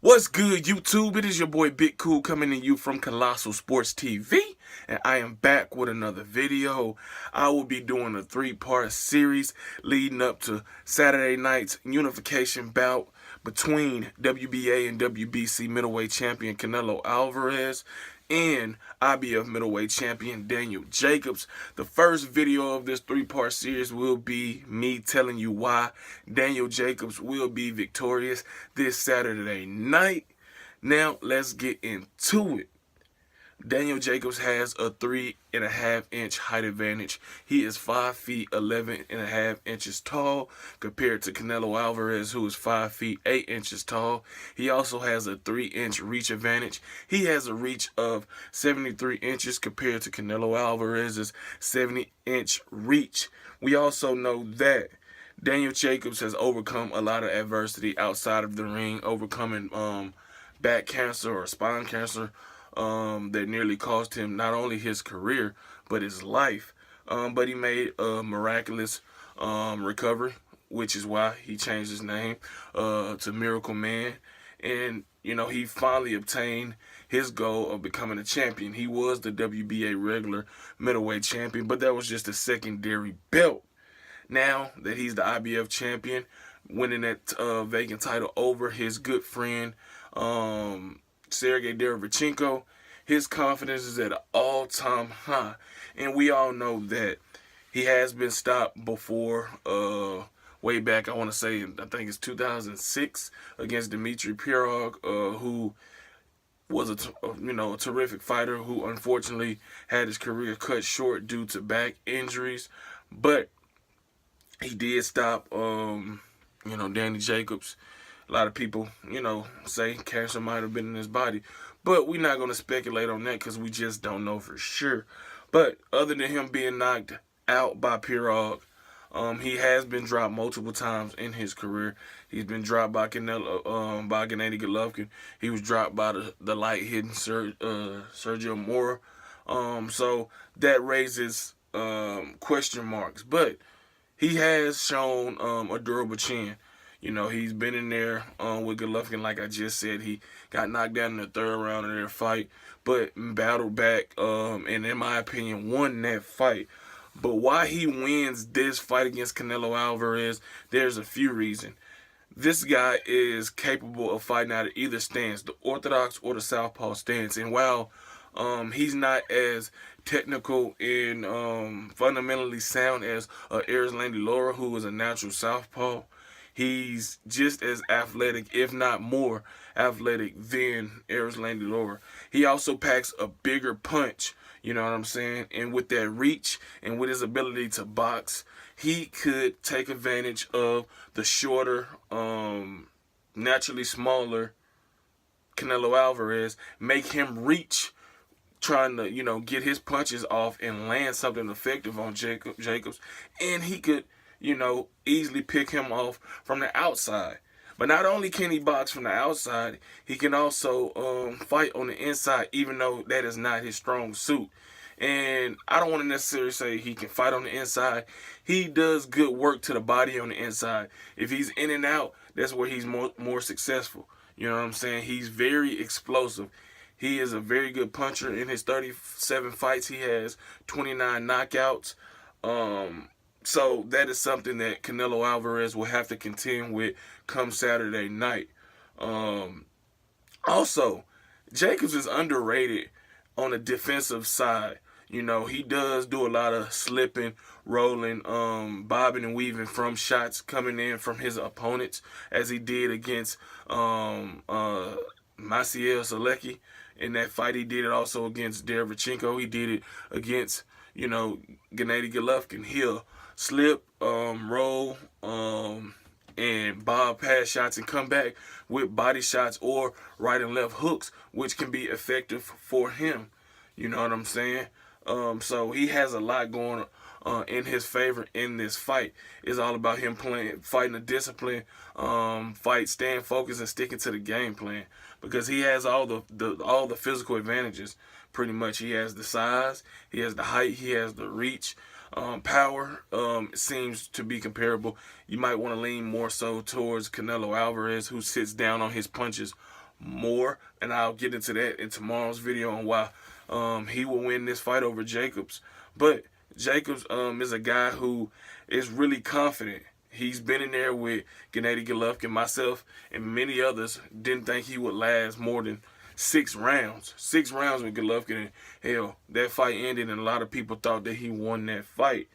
What's good, YouTube? It is your boy Big Cool coming to you from Colossal Sports TV, and I am back with another video. I will be doing a 3-part series leading up to Saturday night's unification bout between WBA and WBC middleweight champion Canelo Alvarez and IBF middleweight champion Daniel Jacobs. The first video of this 3-part series will be me telling you why Daniel Jacobs will be victorious this Saturday night. Now let's get into it. Daniel Jacobs has a 3.5-inch height advantage. He is 5 feet 11.5 inches tall compared to Canelo Alvarez, who is 5 feet 8 inches tall. He also has a 3-inch reach advantage. He has a reach of 73 inches compared to Canelo Alvarez's 70-inch reach. We also know that Daniel Jacobs has overcome a lot of adversity outside of the ring, overcoming back cancer or spine cancer that nearly cost him not only his career but his life. But he made a miraculous recovery, which is why he changed his name to Miracle Man. And you know, he finally obtained his goal of becoming a champion. He was the WBA regular middleweight champion, but that was just a secondary belt. Now that he's the IBF champion, winning that vacant title over his good friend Sergey Derevchenko, his confidence is at an all-time high. And we all know that he has been stopped before, way back, I want to say, I think it's 2006, against Dmitry Pirog, who was a terrific fighter who unfortunately had his career cut short due to back injuries. But he did stop, Danny Jacobs. A lot of people, say cancer might have been in his body. But we're not going to speculate on that because we just don't know for sure. But other than him being knocked out by Pirog, he has been dropped multiple times in his career. He's been dropped by by Gennady Golovkin. He was dropped by the light-hitting Sergio Mora. So that raises question marks. But he has shown a durable chin. He's been in there with Golovkin, like I just said. He got knocked down in the 3rd round of their fight, but battled back and, in my opinion, won that fight. But why he wins this fight against Canelo Alvarez, there's a few reasons. This guy is capable of fighting out of either stance, the orthodox or the southpaw stance. And while he's not as technical and fundamentally sound as Erislandy Lara, who is a natural southpaw, he's just as athletic, if not more athletic, than Erislandy Lara. He also packs a bigger punch, you know what I'm saying? And with that reach and with his ability to box, he could take advantage of the shorter, naturally smaller Canelo Alvarez, make him reach, trying to, get his punches off and land something effective on Jacobs. And he could, easily pick him off from the outside. But not only can he box from the outside, he can also fight on the inside, even though that is not his strong suit. And I don't want to necessarily say he can fight on the inside. He does good work to the body on the inside. If he's in and out, that's where he's more successful. You know what I'm saying? He's very explosive. He is a very good puncher. In his 37 fights, he has 29 knockouts. So that is something that Canelo Alvarez will have to contend with come Saturday night. Also, Jacobs is underrated on the defensive side. He does do a lot of slipping, rolling, bobbing and weaving from shots coming in from his opponents, as he did against Maciej Solecki. In that fight, he did it also against Derevchenko. He did it against, Gennady Golovkin. He'll slip, roll, and bob past shots and come back with body shots or right and left hooks, which can be effective for him. You know what I'm saying? So he has a lot going in his favor in this fight. It's all about him fighting a discipline, fight, staying focused and sticking to the game plan, because he has all the physical advantages. Pretty much, he has the size, he has the height, he has the reach. Power seems to be comparable. You might want to lean more so towards Canelo Alvarez, who sits down on his punches more, and I'll get into that in tomorrow's video on why he will win this fight over Jacobs. But Jacobs is a guy who is really confident. He's been in there with Gennady Golovkin, myself, and many others didn't think he would last more than 6 rounds. 6 rounds with Golovkin, and hell, that fight ended, and a lot of people thought that he won that fight.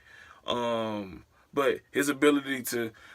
But his ability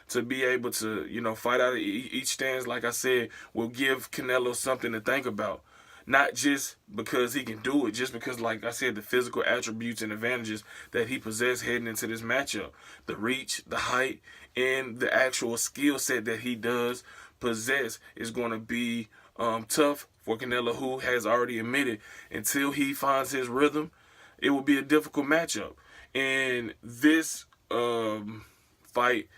to be able to, you know, fight out of each stance, like I said, will give Canelo something to think about. Not just because he can do it, just because, like I said, the physical attributes and advantages that he possessed heading into this matchup. The reach, the height, and the actual skill set that he does possess is going to be tough for Canelo, who has already admitted until he finds his rhythm, it will be a difficult matchup. And this fight,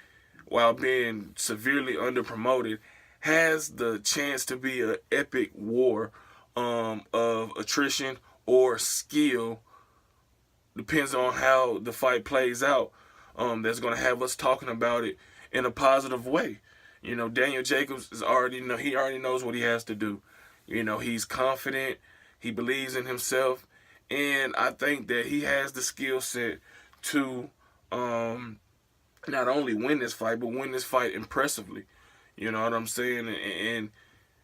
while being severely underpromoted, has the chance to be an epic war of attrition or skill, depends on how the fight plays out. That's going to have us talking about it in a positive way. You know, Daniel Jacobs he already knows what he has to do. You know, he's confident, he believes in himself, and I think that he has the skill set to not only win this fight, but win this fight impressively. You know what I'm saying? And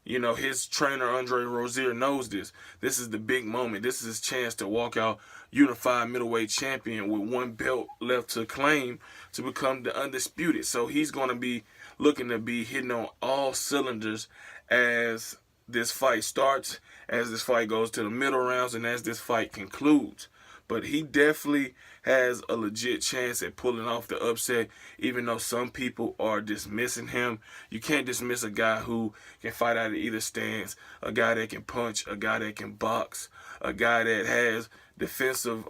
you know, his trainer, Andre Rozier, knows this. This is the big moment. This is his chance to walk out unified middleweight champion with 1 belt left to claim to become the undisputed. So he's going to be looking to be hitting on all cylinders as this fight starts, as this fight goes to the middle rounds, and as this fight concludes. But he definitely has a legit chance at pulling off the upset, even though some people are dismissing him. You can't dismiss a guy who can fight out of either stance, a guy that can punch, a guy that can box, a guy that has defensive,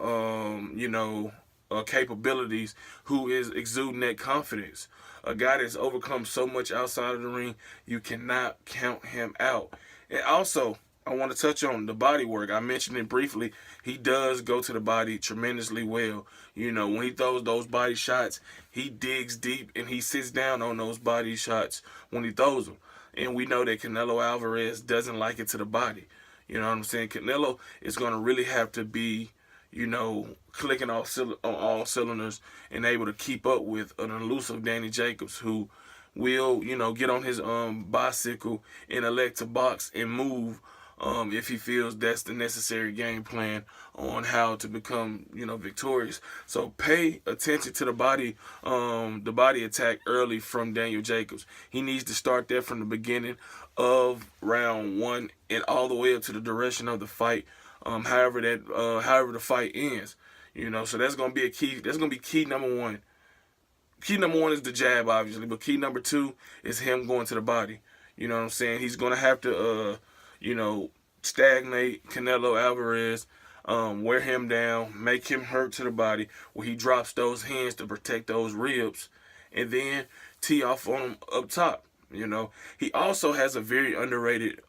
capabilities, who is exuding that confidence. A guy that's overcome so much outside of the ring, you cannot count him out. And also, I want to touch on the body work. I mentioned it briefly. He does go to the body tremendously well. You know, when he throws those body shots, he digs deep and he sits down on those body shots when he throws them. And we know that Canelo Alvarez doesn't like it to the body. You know what I'm saying? Canelo is going to really have to be, you know, clicking on all cylinders and able to keep up with an elusive Danny Jacobs, who will, you know, get on his bicycle and elect to box and move if he feels that's the necessary game plan on how to become, you know, victorious. So pay attention to the body attack early from Daniel Jacobs. He needs to start there from the beginning of round 1 and all the way up to the duration of the fight. However the fight ends, you know. So that's gonna be a key. That's gonna be key number 1. Key number 1 is the jab, obviously, but key number 2 is him going to the body. You know what I'm saying? He's gonna have to stagnate Canelo Alvarez, wear him down, make him hurt to the body, where he drops those hands to protect those ribs, and then tee off on him up top. You know, he also has a very underrated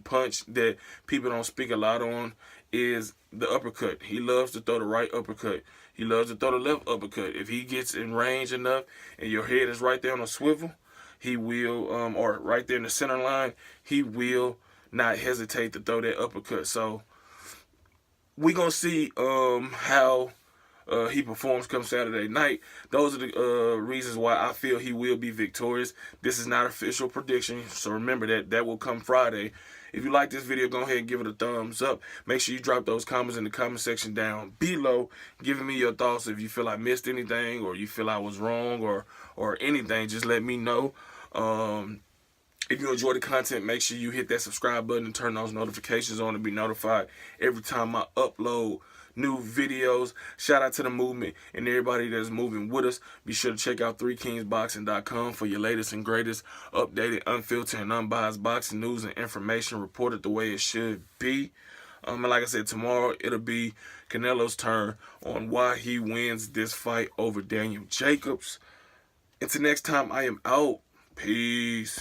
punch that people don't speak a lot on, is the uppercut. He loves to throw the right uppercut. He loves to throw the left uppercut. If he gets in range enough and your head is right there on a swivel, he will, or right there in the center line, he will not hesitate to throw that uppercut. So we're going to see how he performs come Saturday night. Those are the reasons why I feel he will be victorious. This is not official prediction, so remember that will come Friday. If you like this video, go ahead and give it a thumbs up. Make sure you drop those comments in the comment section down below, giving me your thoughts. If you feel I missed anything, or you feel I was wrong, or anything, just let me know. If you enjoy the content, make sure you hit that subscribe button and turn those notifications on to be notified every time I upload new videos. Shout out to the movement and everybody that's moving with us. Be sure to check out 3kingsboxing.com for your latest and greatest updated, unfiltered, and unbiased boxing news and information reported the way it should be. And like I said, tomorrow it'll be Canelo's turn on why he wins this fight over Daniel Jacobs. Until next time, I am out. Peace.